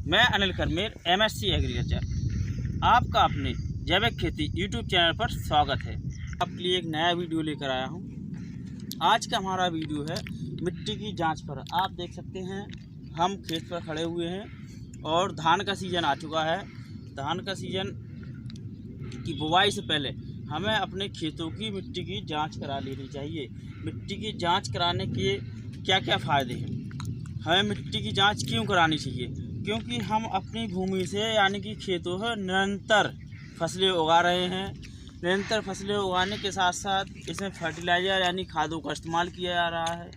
मैं Anil कर्मेर, MSc agriculture, आपका अपने जैविक खेती YouTube चैनल पर स्वागत है। आपके लिए एक नया वीडियो लेकर आया हूँ। आज का हमारा वीडियो है मिट्टी की जांच पर। आप देख सकते हैं हम खेत पर खड़े हुए हैं और धान का सीज़न आ चुका है। धान का सीज़न की बुवाई से पहले हमें अपने खेतों की मिट्टी की जांच करा लेनी चाहिए। मिट्टी की जांच कराने के क्या क्या फ़ायदे हैं, हमें मिट्टी की जांच क्यों करानी चाहिए? क्योंकि हम अपनी भूमि से यानी कि खेतों से निरंतर फसलें उगा रहे हैं। निरंतर फसलें उगाने के साथ साथ इसमें फर्टिलाइज़र यानी खादों का इस्तेमाल किया जा रहा है,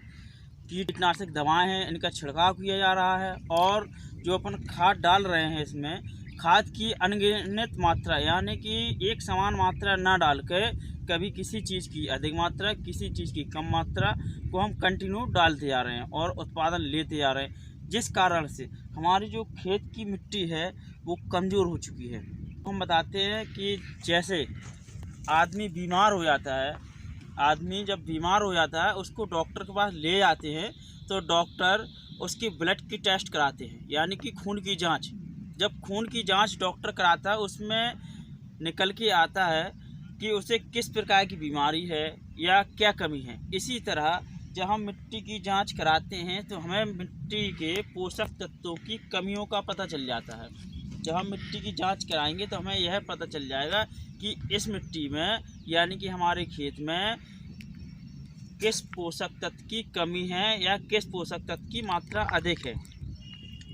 कीटनाशक दवाएं हैं इनका छिड़काव किया जा रहा है, और जो अपन खाद डाल रहे हैं इसमें खाद की अनगिनत मात्रा यानी कि एक समान मात्रा ना डाल के कभी किसी चीज़ की अधिक मात्रा किसी चीज़ की कम मात्रा को हम कंटिन्यू डालते जा रहे हैं और उत्पादन लेते जा रहे हैं, जिस कारण से हमारी जो खेत की मिट्टी है वो कमज़ोर हो चुकी है। हम बताते हैं कि जैसे आदमी बीमार हो जाता है, आदमी जब बीमार हो जाता है उसको डॉक्टर के पास ले जाते हैं तो डॉक्टर उसकी ब्लड की टेस्ट कराते हैं यानी कि खून की जांच। जब खून की जांच डॉक्टर कराता है उसमें निकल के आता है कि उसे किस प्रकार की बीमारी है या क्या कमी है। इसी तरह जब हम मिट्टी की जांच कराते हैं तो हमें मिट्टी के पोषक तत्वों की कमियों का पता चल जाता है। जब हम मिट्टी की जांच कराएंगे तो हमें यह पता चल जाएगा कि इस मिट्टी में यानी कि हमारे खेत में किस पोषक तत्व की कमी है या किस पोषक तत्व की मात्रा अधिक है।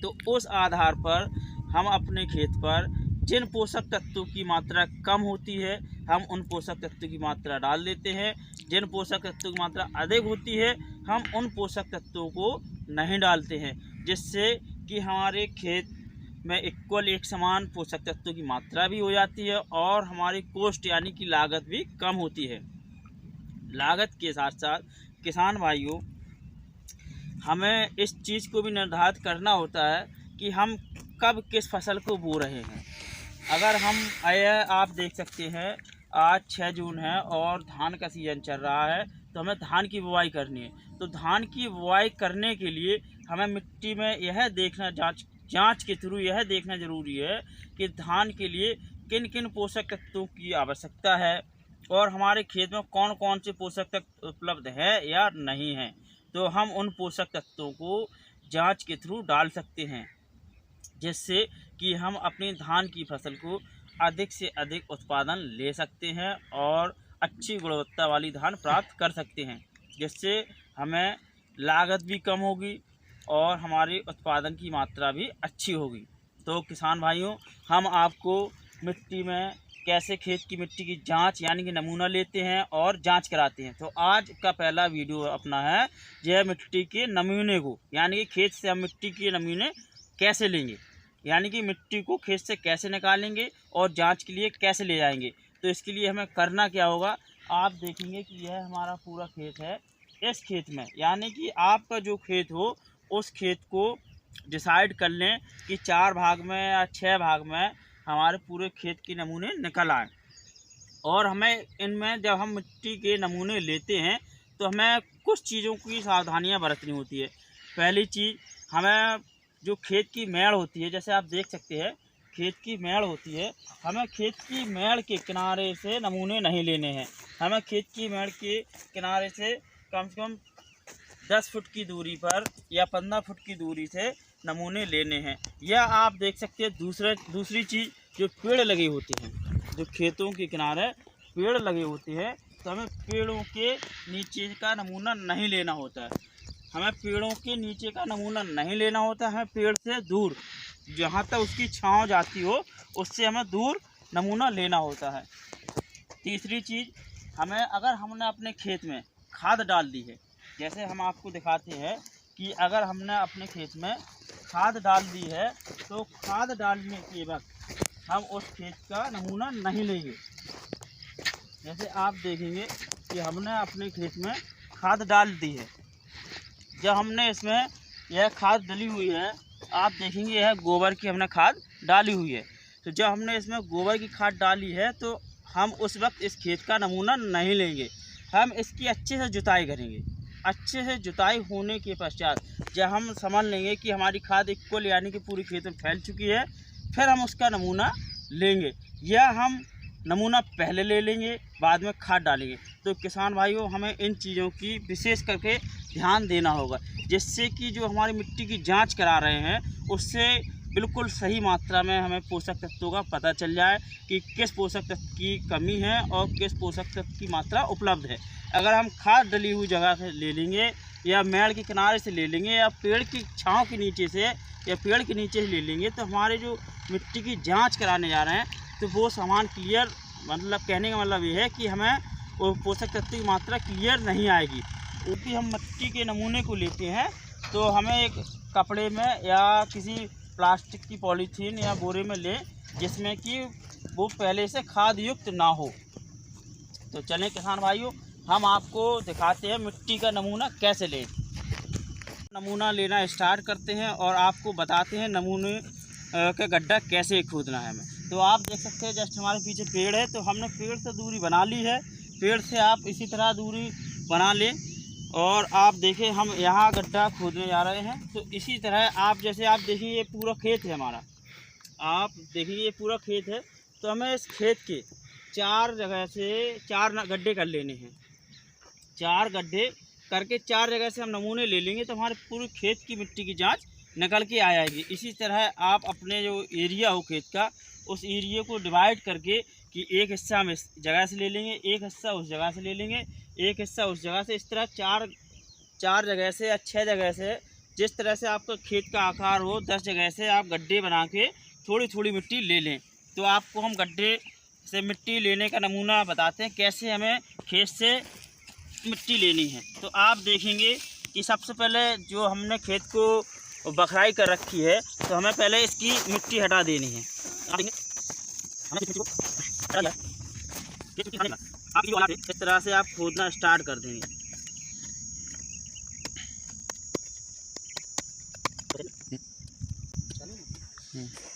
तो उस आधार पर हम अपने खेत पर जिन पोषक तत्वों की मात्रा कम होती है हम उन पोषक तत्वों की मात्रा डाल देते हैं। जिन पोषक तत्वों की मात्रा अधिक होती है हम उन पोषक तत्वों को नहीं डालते हैं, जिससे कि हमारे खेत में इक्वल एक समान पोषक तत्वों की मात्रा भी हो जाती है और हमारी कॉस्ट यानी कि लागत भी कम होती है। लागत के साथ साथ किसान भाइयों हमें इस चीज़ को भी निर्धारित करना होता है कि हम कब किस फसल को बो रहे हैं। अगर हम आप देख सकते हैं आज 6 जून है और धान का सीज़न चल रहा है तो हमें धान की बुवाई करनी है। तो धान की बुवाई करने के लिए हमें मिट्टी में यह देखना जांच के थ्रू यह देखना ज़रूरी है कि धान के लिए किन किन पोषक तत्वों की आवश्यकता है और हमारे खेत में कौन कौन से पोषक तत्व उपलब्ध है या नहीं है। तो हम उन पोषक तत्वों को जांच के थ्रू डाल सकते हैं, जिससे कि हम अपनी धान की फसल को अधिक से अधिक उत्पादन ले सकते हैं और अच्छी गुणवत्ता वाली धान प्राप्त कर सकते हैं, जिससे हमें लागत भी कम होगी और हमारी उत्पादन की मात्रा भी अच्छी होगी। तो किसान भाइयों हम आपको मिट्टी में कैसे खेत की मिट्टी की जांच यानी कि नमूना लेते हैं और जांच कराते हैं। तो आज का पहला वीडियो अपना है यह मिट्टी के नमूने को यानी कि खेत से हम मिट्टी के नमूने कैसे लेंगे यानी कि मिट्टी को खेत से कैसे निकालेंगे और जांच के लिए कैसे ले जाएंगे। तो इसके लिए हमें करना क्या होगा, आप देखेंगे कि यह हमारा पूरा खेत है। इस खेत में यानी कि आपका जो खेत हो उस खेत को डिसाइड कर लें कि 4 भाग में या 6 भाग में हमारे पूरे खेत के नमूने निकल आए। और हमें इनमें जब हम मिट्टी के नमूने लेते हैं तो हमें कुछ चीज़ों की सावधानियां बरतनी होती है। पहली चीज़, हमें जो खेत की मेड़ होती है, जैसे आप देख सकते हैं खेत की मेड़ होती है, हमें खेत की मेड़ के किनारे से नमूने नहीं लेने हैं। हमें खेत की मेड़ के किनारे से कम 10 फुट की दूरी पर या 15 फुट की दूरी से नमूने लेने हैं। या आप देख सकते हैं दूसरी चीज़, जो पेड़ लगे होते हैं, जो खेतों के किनारे पेड़ लगे होते हैं तो हमें पेड़ों के नीचे का नमूना नहीं लेना होता है। हमें पेड़ों के नीचे का नमूना नहीं लेना होता है, हमें पेड़ से दूर जहाँ तक उसकी छांव जाती हो उससे हमें दूर नमूना लेना होता है। तीसरी चीज़, अगर हमने अपने खेत में खाद डाल दी है, जैसे हम आपको दिखाते हैं कि अगर हमने अपने खेत में खाद डाल दी है तो खाद डालने के वक्त हम उस खेत का नमूना नहीं लेंगे। जैसे आप देखेंगे कि हमने अपने खेत में खाद डाल दी है, जब हमने इसमें यह खाद डली हुई है, आप देखेंगे यह गोबर की हमने खाद डाली हुई है। तो जब हमने इसमें गोबर की खाद डाली है तो हम उस वक्त इस खेत का नमूना नहीं लेंगे, हम इसकी अच्छे से जुताई करेंगे। अच्छे से जुताई होने के पश्चात जब हम समझ लेंगे कि हमारी खाद इक्वल यानी कि पूरी खेत में फैल चुकी है, फिर हम उसका नमूना लेंगे, या हम नमूना पहले ले लेंगे बाद में खाद डालेंगे। तो किसान भाइयों, हमें इन चीज़ों की विशेष करके ध्यान देना होगा, जिससे कि जो हमारी मिट्टी की जांच करा रहे हैं उससे बिल्कुल सही मात्रा में हमें पोषक तत्वों का पता चल जाए कि किस पोषक तत्व की कमी है और किस पोषक तत्व की मात्रा उपलब्ध है। अगर हम खाद डली हुई जगह से ले लेंगे या मेड़ के किनारे से ले लेंगे या पेड़ की छांव के नीचे से या पेड़ के नीचे से ले लेंगे, तो हमारे जो मिट्टी की जांच कराने जा रहे हैं तो वो सामान क्लियर, मतलब कहने का मतलब ये है कि हमें वो पोषक तत्व की मात्रा क्लियर नहीं आएगी। क्योंकि हम मिट्टी के नमूने को लेते हैं तो हमें एक कपड़े में या किसी प्लास्टिक की पॉलीथीन या बोरे में लें जिसमें कि वो पहले से खाद युक्त ना हो। तो चलें किसान भाइयों, हम आपको दिखाते हैं मिट्टी का नमूना कैसे लें। नमूना लेना स्टार्ट करते हैं और आपको बताते हैं नमूने का गड्ढा कैसे खोदना है हमें। तो आप देख सकते हैं जस्ट हमारे पीछे पेड़ है, तो हमने पेड़ से दूरी बना ली है। पेड़ से आप इसी तरह दूरी बना लें और आप देखें हम यहाँ गड्ढा खोदने जा रहे हैं। तो इसी तरह आप जैसे आप देखिए ये पूरा खेत है हमारा, आप देखिए ये पूरा खेत है। तो हमें इस खेत के 4 जगह से 4 गड्ढे कर लेने हैं। 4 गड्ढे करके 4 जगह से हम नमूने ले लेंगे तो हमारे पूरे खेत की मिट्टी की जांच निकल के आ जाएगी। इसी तरह आप अपने जो एरिया हो खेत का, उस एरिया को डिवाइड करके कि एक हिस्सा हम इस जगह से ले लेंगे, एक हिस्सा उस जगह से ले लेंगे, एक हिस्सा उस जगह से, इस तरह 4 जगह से या 6 जगह से, जिस तरह से आपका खेत का आकार हो 10 जगह से आप गड्ढे बना के थोड़ी थोड़ी मिट्टी ले लें। तो आपको हम गड्ढे से मिट्टी लेने का नमूना बताते हैं कैसे हमें खेत से मिट्टी लेनी है। तो आप देखेंगे कि सबसे पहले जो हमने खेत को बखराई कर रखी है तो हमें पहले इसकी मिट्टी हटा देनी है। इस तरह से आप खोदना स्टार्ट कर देंगे।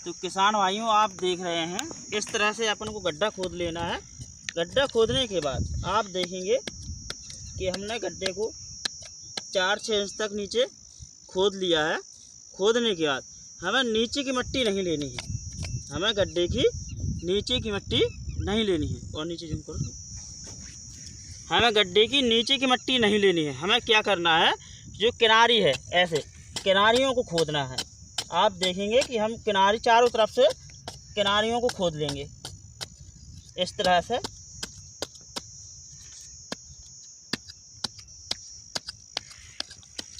तो किसान भाइयों, आप देख रहे हैं इस तरह से अपन को गड्ढा खोद लेना है। गड्ढा खोदने के बाद आप देखेंगे कि हमने गड्ढे को 4-6 इंच तक नीचे खोद लिया है। खोदने के बाद हमें नीचे की मिट्टी नहीं लेनी है, हमें गड्ढे की नीचे की मिट्टी नहीं लेनी है। और नीचे जूम करो, हमें गड्ढे की नीचे की मिट्टी नहीं लेनी है। हमें क्या करना है, जो किनारी है ऐसे किनारियों को खोदना है। आप देखेंगे कि हम किनारी चारों तरफ से किनारियों को खोद लेंगे इस तरह से।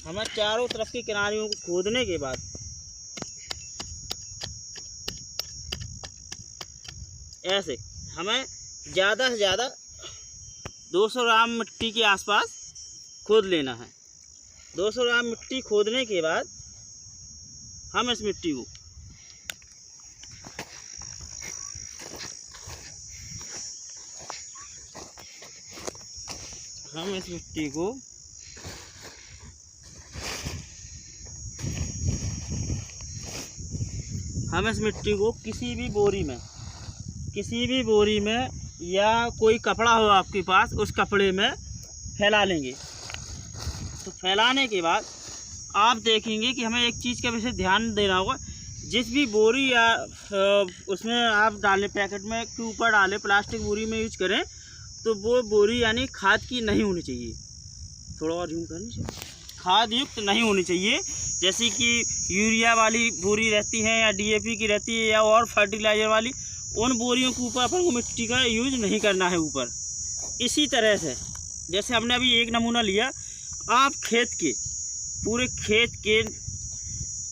हमें चारों तरफ की किनारियों को खोदने के बाद ऐसे हमें ज़्यादा से ज़्यादा 200 ग्राम मिट्टी के आसपास खोद लेना है। 200 ग्राम मिट्टी खोदने के बाद हम इस मिट्टी को किसी भी बोरी में या कोई कपड़ा हो आपके पास, उस कपड़े में फैला लेंगे। तो फैलाने के बाद आप देखेंगे कि हमें एक चीज़ का विशेष ध्यान देना होगा। जिस भी बोरी या उसमें आप डालें, पैकेट में के ऊपर डालें, प्लास्टिक बोरी में यूज करें तो वो बोरी यानी खाद की नहीं होनी चाहिए। थोड़ा और जूम करनी चाहिए, खाद युक्त नहीं होनी चाहिए। जैसे कि यूरिया वाली बोरी रहती है या DAP की रहती है या और फर्टिलाइज़र वाली, उन बोरियों के ऊपर अपन को मिट्टी का यूज नहीं करना है ऊपर। इसी तरह से जैसे हमने अभी एक नमूना लिया, आप पूरे खेत के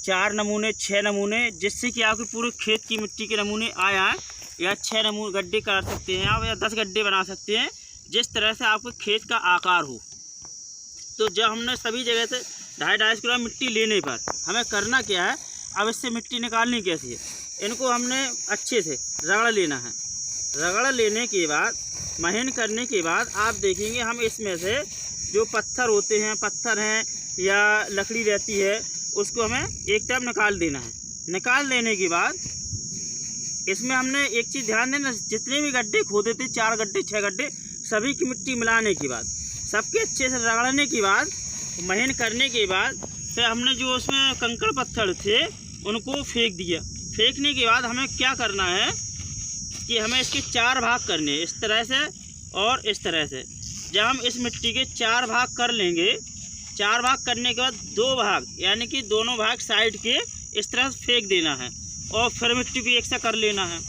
4 नमूने 6 नमूने, जिससे कि आपके पूरे खेत की मिट्टी के नमूने आया है, या 6 नमूने गड्ढे कर सकते हैं आप, या 10 गड्ढे बना सकते हैं, जिस तरह से आपके खेत का आकार हो। तो जब हमने सभी जगह से 2.5 किलो मिट्टी लेने पर हमें करना क्या है, अब इससे मिट्टी निकालनी कैसी है, इनको हमने अच्छे से रगड़ लेना है। रगड़ लेने के बाद, महीन करने के बाद आप देखेंगे हम इसमें से जो पत्थर होते हैं, पत्थर हैं या लकड़ी रहती है, उसको हमें एक तरफ निकाल देना है। निकाल देने के बाद इसमें हमने एक चीज़ ध्यान देना, जितने भी गड्ढे खोदे थे, 4 गड्ढे 6 गड्ढे, सभी की मिट्टी मिलाने के बाद, सबके अच्छे से रगड़ने के बाद महीन करने के बाद फिर हमने जो उसमें कंकड़ पत्थर थे उनको फेंक दिया। फेंकने के बाद हमें क्या करना है कि हमें इसके 4 भाग करने, इस तरह से और इस तरह से। जब हम इस मिट्टी के 4 भाग कर लेंगे, 4 भाग करने के बाद 2 भाग यानी कि दोनों भाग साइड के इस तरह से फेंक देना है और फिर मिट्टी को एक सा कर लेना है।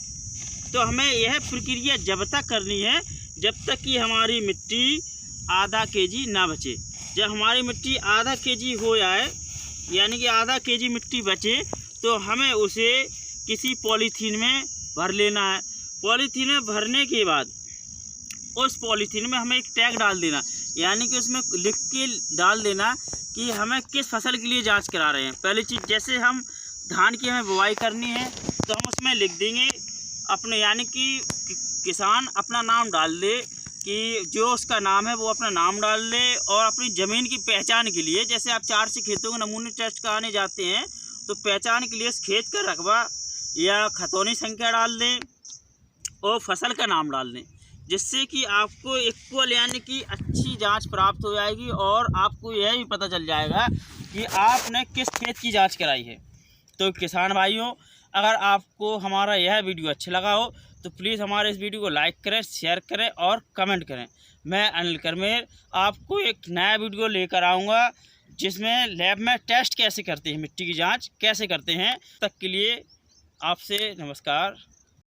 तो हमें यह प्रक्रिया जब तक करनी है जब तक कि हमारी मिट्टी आधा केजी ना बचे। जब हमारी मिट्टी आधा केजी हो जाए यानी कि आधा केजी मिट्टी बचे तो हमें उसे किसी पॉलीथीन में भर लेना है। पॉलीथीन में भरने के बाद उस पॉलीथीन में हमें एक टैग डाल देना, यानी कि उसमें लिख के डाल देना कि हमें किस फसल के लिए जांच करा रहे हैं। पहली चीज़, जैसे हम धान की हमें बुवाई करनी है तो हम उसमें लिख देंगे अपने, यानी कि किसान अपना नाम डाल दे कि जो उसका नाम है वो अपना नाम डाल दे। और अपनी ज़मीन की पहचान के लिए, जैसे आप 4 से खेतों के नमूने टेस्ट कराने जाते हैं तो पहचान के लिए उस खेत का रकबा या खतौनी संख्या डाल दें और फसल का नाम डाल दें, जिससे कि आपको इक्वल यानी कि अच्छी जांच प्राप्त हो जाएगी और आपको यह भी पता चल जाएगा कि आपने किस खेत की जांच कराई है। तो किसान भाइयों, अगर आपको हमारा यह वीडियो अच्छा लगा हो तो प्लीज़ हमारे इस वीडियो को लाइक करें, शेयर करें और कमेंट करें। मैं अनिल करमेर आपको एक नया वीडियो लेकर आऊँगा जिसमें लैब में टेस्ट कैसे करते हैं, मिट्टी की जाँच कैसे करते हैं। तक के लिए आपसे नमस्कार।